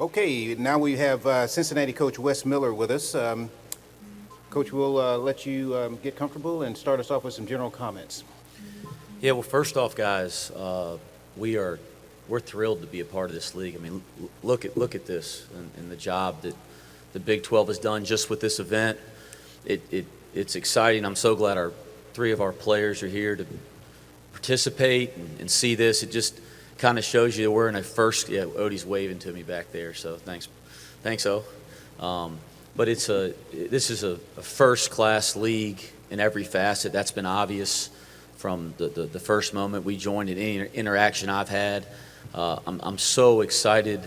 Okay, now we have Cincinnati coach Wes Miller with us. Coach, we'll let you get comfortable and start us off with some general comments. Yeah, well, first off, guys, we're thrilled to be a part of this league. I mean, look at this and the job that the Big 12 has done just with this event. It's exciting. I'm so glad three of our players are here to participate and see this. It just kind of shows you that we're in a first. Yeah, Odie's waving to me back there, so thanks, O. But this is a first-class league in every facet. That's been obvious from the first moment we joined in any interaction I've had. I'm so excited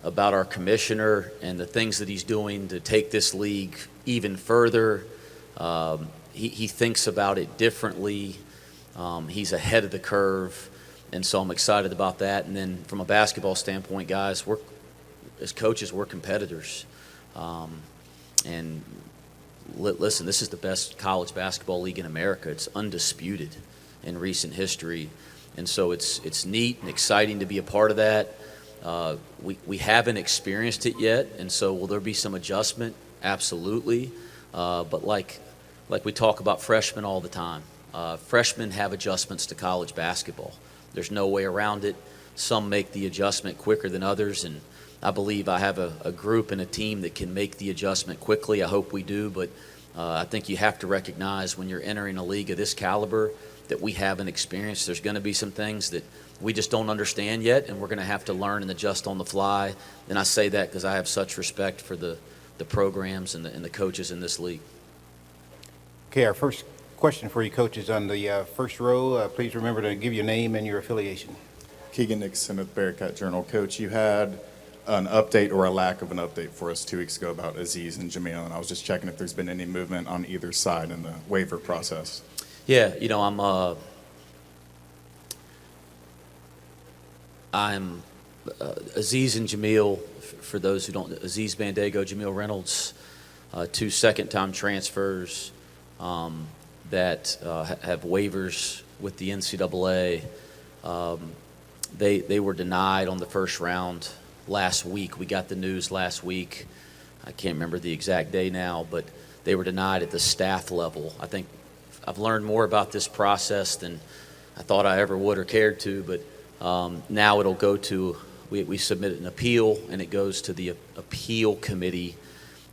about our commissioner and the things that he's doing to take this league even further. He thinks about it differently. He's ahead of the curve, and so I'm excited about that. And then from a basketball standpoint, guys, as coaches, we're competitors. And listen, this is the best college basketball league in America. It's undisputed in recent history. And so it's neat and exciting to be a part of that. We haven't experienced it yet, and so will there be some adjustment? Absolutely. But like we talk about freshmen all the time, freshmen have adjustments to college basketball. There's no way around it. Some make the adjustment quicker than others, and I believe I have a group and a team that can make the adjustment quickly. I hope we do, but I think you have to recognize when you're entering a league of this caliber that we haven't experienced. There's going to be some things that we just don't understand yet, and we're going to have to learn and adjust on the fly. And I say that because I have such respect for the programs and the coaches in this league. Okay, our first question for you, coaches, on the first row. Please remember to give your name and your affiliation. Keegan Nixon with Bearcat Journal. Coach, you had an update or a lack of an update for us 2 weeks ago about Aziz and Jamil, and I was just checking if there's been any movement on either side in the waiver process. Yeah, I'm Aziz and Jamil. For those who don't, Aziz Bandego, Jamil Reynolds, 2 second-time transfers that have waivers with the NCAA. They were denied on the first round last week. We got the news last week. I can't remember the exact day now, but they were denied at the staff level. I think I've learned more about this process than I thought I ever would or cared to, but now it'll go to, we submit an appeal, and it goes to the appeal committee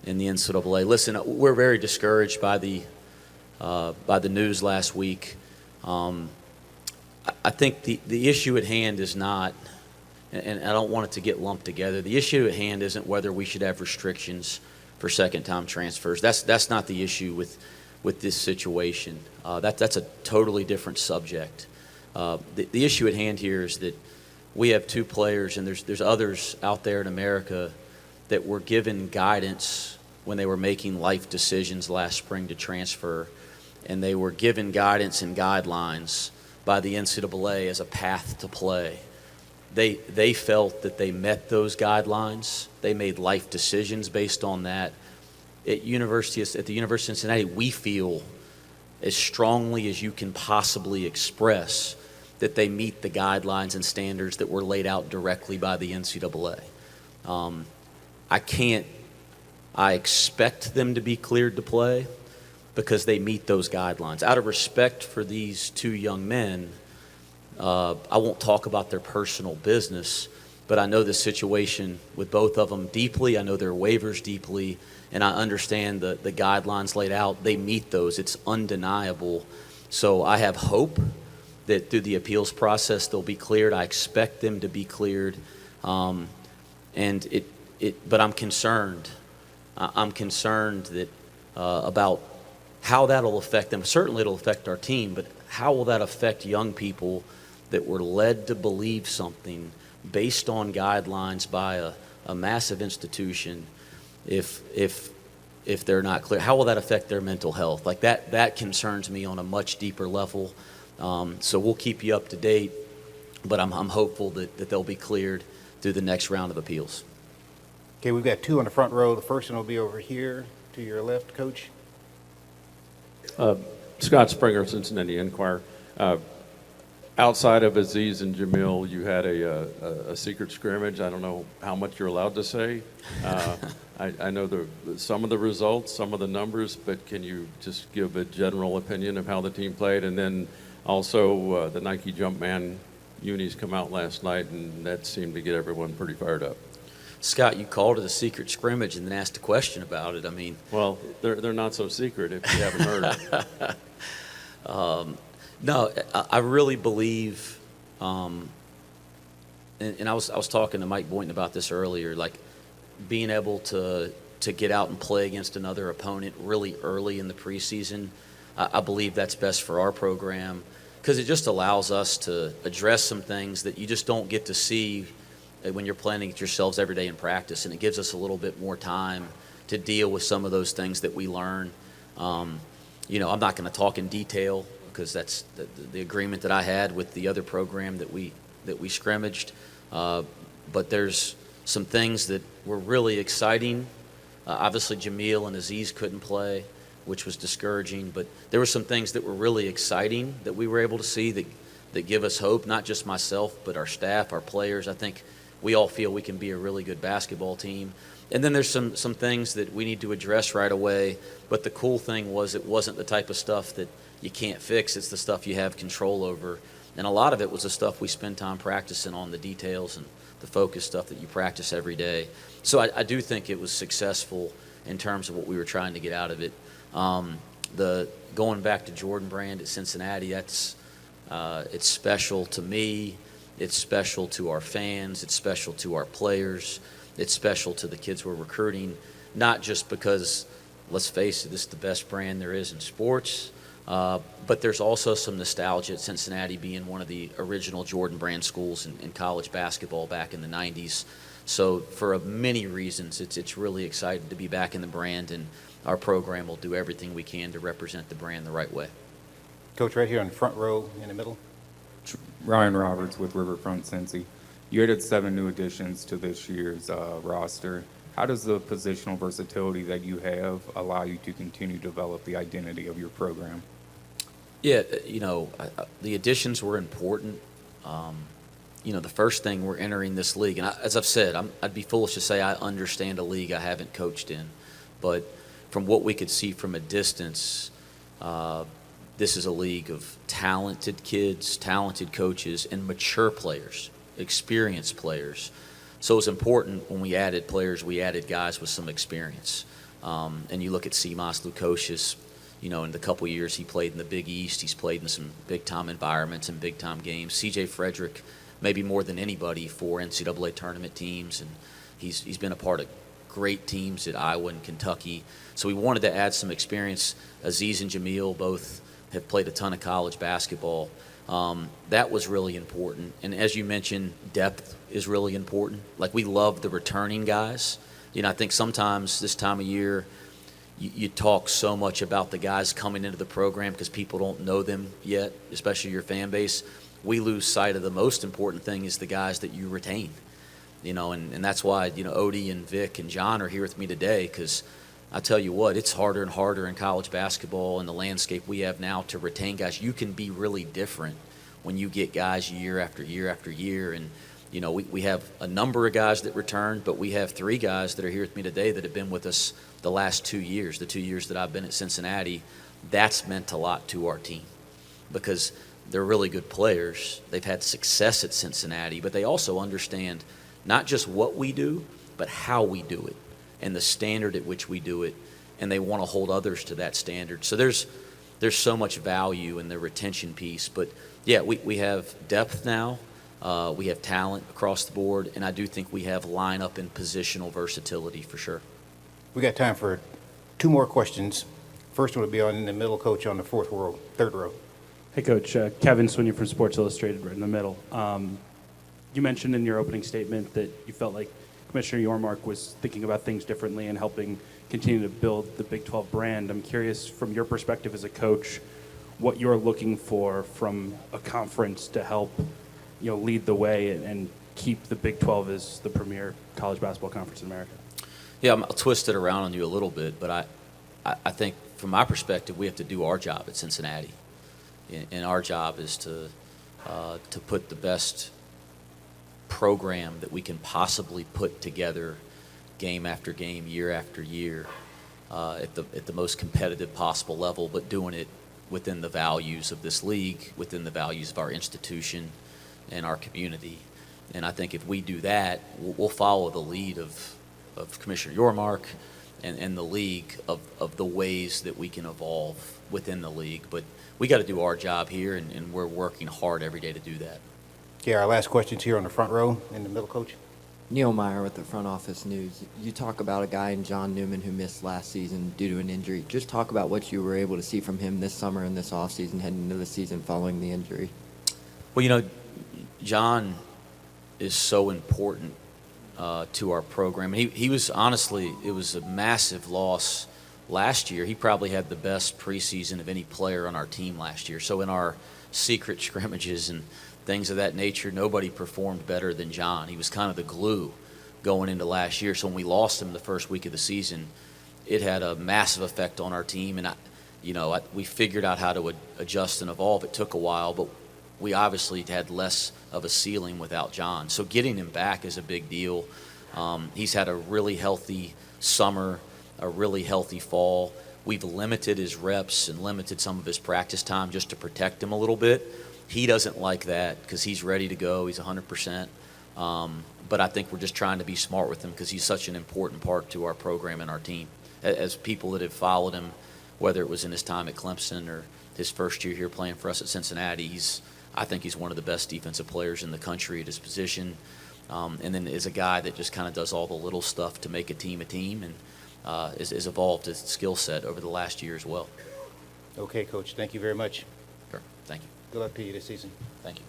in the NCAA. Listen, we're very discouraged by the news last week. I think the issue at hand is not, and I don't want it to get lumped together, the issue at hand isn't whether we should have restrictions for second-time transfers. That's not the issue with this situation. That's a totally different subject. The issue at hand here is that we have 2 players, and there's others out there in America that were given guidance when they were making life decisions last spring to transfer, and they were given guidance and guidelines by the NCAA as a path to play. They felt that they met those guidelines. They made life decisions based on that. At the University of Cincinnati, we feel as strongly as you can possibly express that they meet the guidelines and standards that were laid out directly by the NCAA. I expect them to be cleared to play because they meet those guidelines. Out of respect for these 2 young men, I won't talk about their personal business, but I know the situation with both of them deeply. I know their waivers deeply, and I understand the guidelines laid out. They meet those. It's undeniable. So I have hope that through the appeals process they'll be cleared. I expect them to be cleared, but I'm concerned. I'm concerned that about how that'll affect them. Certainly it'll affect our team, but how will that affect young people that were led to believe something based on guidelines by a massive institution if they're not clear? How will that affect their mental health? Like that concerns me on a much deeper level. So we'll keep you up to date, but I'm hopeful that they'll be cleared through the next round of appeals. Okay, we've got 2 on the front row. The first one will be over here to your left, Coach. Scott Springer, Cincinnati Enquirer. Outside of Aziz and Jamil, you had a secret scrimmage. I don't know how much you're allowed to say. I know some of the results, some of the numbers, but can you just give a general opinion of how the team played? And then also the Nike Jumpman unis come out last night, and that seemed to get everyone pretty fired up. Scott, you called it a secret scrimmage and then asked a question about it. I mean, Well, they're not so secret if you haven't heard it. no, I really believe, and I was talking to Mike Boynton about this earlier, like being able to get out and play against another opponent really early in the preseason. I believe that's best for our program because it just allows us to address some things that you just don't get to see when you're playing against yourselves every day in practice, and it gives us a little bit more time to deal with some of those things that we learn. I'm not going to talk in detail because that's the agreement that I had with the other program that we scrimmaged. But there's some things that were really exciting. Obviously, Jamil and Aziz couldn't play, which was discouraging. But there were some things that were really exciting that we were able to see that give us hope, not just myself, but our staff, our players. I think we all feel we can be a really good basketball team. And then there's some things that we need to address right away. But the cool thing was it wasn't the type of stuff that you can't fix. It's the stuff you have control over. And a lot of it was the stuff we spend time practicing on, the details and the focus stuff that you practice every day. So I do think it was successful in terms of what we were trying to get out of it. The going back to Jordan Brand at Cincinnati, it's special to me. It's special to our fans. It's special to our players. It's special to the kids we're recruiting, not just because, let's face it, this is the best brand there is in sports, but there's also some nostalgia at Cincinnati being one of the original Jordan Brand schools in college basketball back in the 90s. So for many reasons, it's really exciting to be back in the brand, and our program will do everything we can to represent the brand the right way. Coach, right here on the front row in the middle. Ryan Roberts with Riverfront Cincy. You added 7 new additions to this year's roster. How does the positional versatility that you have allow you to continue to develop the identity of your program? Yeah, the additions were important. The first thing we're entering this league, and as I've said, I'd be foolish to say I understand a league I haven't coached in, but from what we could see from a distance, this is a league of talented kids, talented coaches, and mature players, experienced players. So it was important when we added players, we added guys with some experience. And you look at Simas Lukosius, in the couple years he played in the Big East, he's played in some big-time environments and big-time games. C.J. Frederick, maybe more than anybody for NCAA tournament teams, and he's been a part of great teams at Iowa and Kentucky. So we wanted to add some experience. Aziz and Jamil both have played a ton of college basketball. That was really important. And as you mentioned, depth is really important. Like, we love the returning guys. I think sometimes this time of year, you talk so much about the guys coming into the program because people don't know them yet, especially your fan base. We lose sight of the most important thing is the guys that you retain. And that's why, Odie and Vic and John are here with me today, because I tell you what, it's harder and harder in college basketball and the landscape we have now to retain guys. You can be really different when you get guys year after year after year. And, we have a number of guys that return, but we have 3 guys that are here with me today that have been with us the last 2 years, the 2 years that I've been at Cincinnati. That's meant a lot to our team because they're really good players. They've had success at Cincinnati, but they also understand not just what we do, but how we do it and the standard at which we do it, and they want to hold others to that standard. So there's so much value in the retention piece. But, yeah, we have depth now. We have talent across the board, and I do think we have lineup and positional versatility for sure. We got time for 2 more questions. First one will be on in the middle, Coach, on the third row. Hey, Coach. Kevin Sweeney from Sports Illustrated, right in the middle. You mentioned in your opening statement that you felt like Commissioner Yormark was thinking about things differently and helping continue to build the Big 12 brand. I'm curious, from your perspective as a coach, what you're looking for from a conference to help, lead the way and keep the Big 12 as the premier college basketball conference in America. Yeah, I'll twist it around on you a little bit, but I think from my perspective, we have to do our job at Cincinnati. And our job is to to put the best program that we can possibly put together game after game, year after year, at the most competitive possible level, but doing it within the values of this league, within the values of our institution and our community. And I think if we do that, we'll follow the lead of Commissioner Yormark and the league of the ways that we can evolve within the league. But we got to do our job here, and we're working hard every day to do that. Okay, our last question's here on the front row in the middle, Coach. Neil Meyer with the Front Office News. You talk about a guy in John Newman who missed last season due to an injury. Just talk about what you were able to see from him this summer and this offseason heading into the season following the injury. Well, John is so important to our program. He was honestly, it was a massive loss last year. He probably had the best preseason of any player on our team last year. So in our secret scrimmages and things of that nature, nobody performed better than John. He was kind of the glue going into last year. So when we lost him the first week of the season, it had a massive effect on our team. And we figured out how to adjust and evolve. It took a while, but we obviously had less of a ceiling without John. So getting him back is a big deal. He's had a really healthy summer, a really healthy fall. We've limited his reps and limited some of his practice time just to protect him a little bit. He doesn't like that because he's ready to go. He's 100%. But I think we're just trying to be smart with him because he's such an important part to our program and our team. As people that have followed him, whether it was in his time at Clemson or his first year here playing for us at Cincinnati, I think he's one of the best defensive players in the country at his position. And then is a guy that just kind of does all the little stuff to make a team and has evolved his skill set over the last year as well. Okay, Coach, thank you very much. Sure. Thank you. Good luck to you this season. Thank you.